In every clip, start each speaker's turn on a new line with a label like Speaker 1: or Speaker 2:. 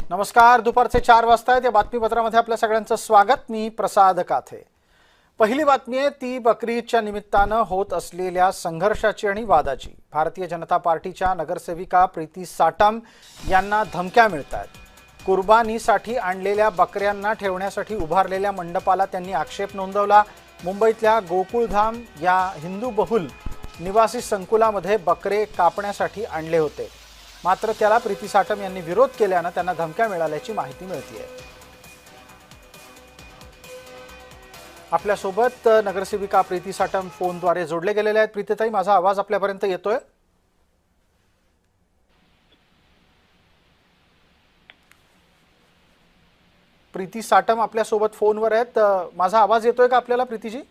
Speaker 1: नमस्कार, दुपारचे 4 वाजता आहेत. या बातमीपत्रामध्ये आपल्या सगळ्यांचं स्वागत. मी प्रसाद काथे. पहिली बातमी आहे ती बकरी ईदच्या निमित्तानं होत असलेल्या संघर्षाची आणि वादाची. भारतीय जनता पार्टीच्या नगरसेविका प्रीती साटम यांना धमक्या मिळतात. कुर्बानीसाठी आणलेल्या बकऱ्यांना ठेवण्यासाठी उभारलेल्या मंडपाला त्यांनी आक्षेप नोंदवला. मुंबईतल्या गोकुळधाम या हिंदू बहुल निवासी संकुलामध्ये बकरे कापण्यासाठी आणले होते. मात्र त्याला प्रीती साटम यांनी विरोध केल्यानं त्यांना धमक्या मिळाल्याची माहिती मिळते. आपल्यासोबत नगरसेविका प्रीती साटम फोनद्वारे जोडले गेलेले आहेत. प्रीतीताई, माझा आवाज आपल्यापर्यंत येतोय? प्रीती साटम आपल्यासोबत फोनवर आहेत. माझा आवाज येतोय का आपल्याला, प्रीतीजी?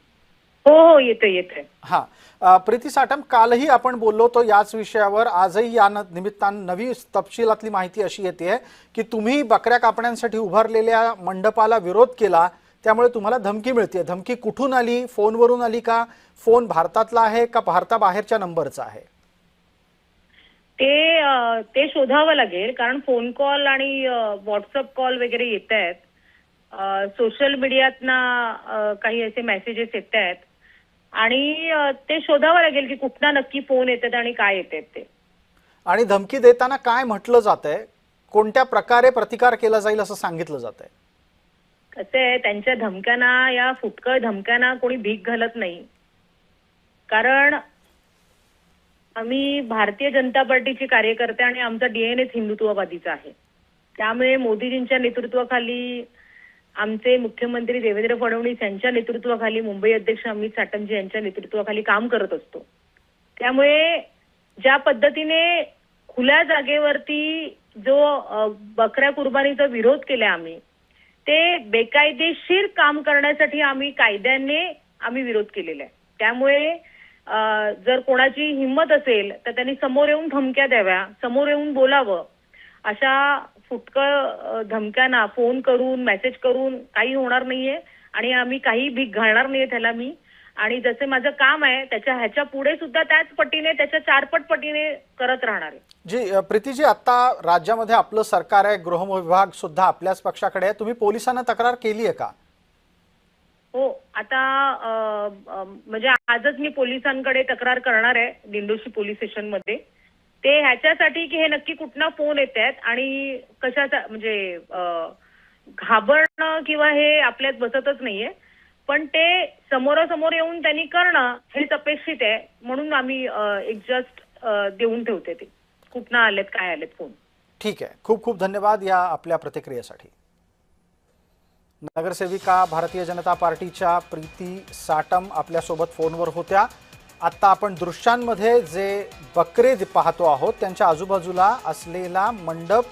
Speaker 2: हो, येतोय.
Speaker 1: हा, प्रीती साटम, कालही आपण बोललो होतो याच विषयावर. आजही या निमित्तानं नवी तपशिलातली माहिती अशी येते की तुम्ही बकऱ्या कापण्यासाठी उभारलेल्या मंडपाला विरोध केला, त्यामुळे तुम्हाला धमकी मिळते. धमकी कुठून आली? फोनवरून आली का? फोन भारतातला आहे का भारताबाहेरच्या नंबरचा आहे?
Speaker 2: ते शोधावं लागेल, कारण फोन कॉल आणि व्हॉट्सअप कॉल वगैरे येत आहेत. सोशल मीडियातनं काही असे मेसेजेस येत आहेत आणि ते शोधावं लागेल की कुठला नक्की फोन येतात आणि काय येतात ते.
Speaker 1: आणि धमकी देताना काय म्हटलं जातंय? कोणत्या प्रकारे प्रतिकार केला जाईल असं सांगितलं जातंय?
Speaker 2: कसं आहे, त्यांच्या धमक्यांना, या फुटकळ धमक्यांना कोणी भीक घालत नाही. कारण आम्ही भारतीय जनता पार्टीचे कार्यकर्ते आणि आमचा डीएनएच हिंदुत्ववादीचा आहे. त्यामुळे मोदीजींच्या नेतृत्वाखाली, आमचे मुख्यमंत्री देवेंद्र फडणवीस यांच्या नेतृत्वाखाली, मुंबई अध्यक्ष अमित साटमजी यांच्या नेतृत्वाखाली काम करत असतो. त्यामुळे ज्या पद्धतीने खुल्या जागेवरती जो बकऱ्या कुर्बानीचा विरोध केला आम्ही, ते बेकायदेशीर काम करण्यासाठी आम्ही कायद्याने विरोध केलेला आहे. त्यामुळे जर कोणाची हिंमत असेल तर त्यांनी समोर येऊन धमक्या द्याव्या, समोर येऊन बोलावं. अशा फुटकळ धमक्यांना फोन करून, मेसेज करून काही होणार नाहीये आणि आम्ही काही भीक घालणार नाहीये त्याला मी. आणि जसे माझं काम आहे ह्याच्या पुढे सुद्धा त्याच पटीने, त्याच्या 4 पटीने करत राहणार आहे.
Speaker 1: जी प्रीतीजी, आता राज्यामध्ये आपलं सरकार आहे, गृह विभाग सुद्धा आपल्याच पक्षाकडे आहे. तुम्ही पोलिसांना तक्रार केली आहे का?
Speaker 2: हो, आता म्हणजे आजच मी पोलिसांकडे तक्रार करणार आहे, दिंडोशी पोलीस स्टेशनमध्ये. ते ह्याच्यासाठी की हे नक्की कुठला फोन येत आहेत आणि कशाचा, म्हणजे घाबरणं किंवा हे आपल्यात बसतच नाहीये. पण ते समोरासमोर येऊन त्यांनी करणं हेच अपेक्षित आहे. म्हणून आम्ही एक जस्ट देऊन ठेवते ते कुठनं आलेत, काय आलेत फोन.
Speaker 1: ठीक आहे, खूप खूप धन्यवाद या आपल्या प्रतिक्रियेसाठी. नगरसेविका भारतीय जनता पार्टीच्या प्रीती साटम आपल्यासोबत फोनवर होत्या. आता आपण दृश्यांमध्ये जे बकरे पाहतो आहोत त्यांच्या आजूबाजूला असलेला मंडप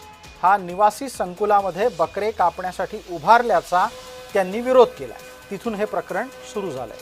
Speaker 1: हा निवासी संकुलामध्ये बकरे कापण्यासाठी उभारल्याचा त्यांनी विरोध केला. तिथून हे प्रकरण सुरू झालंय.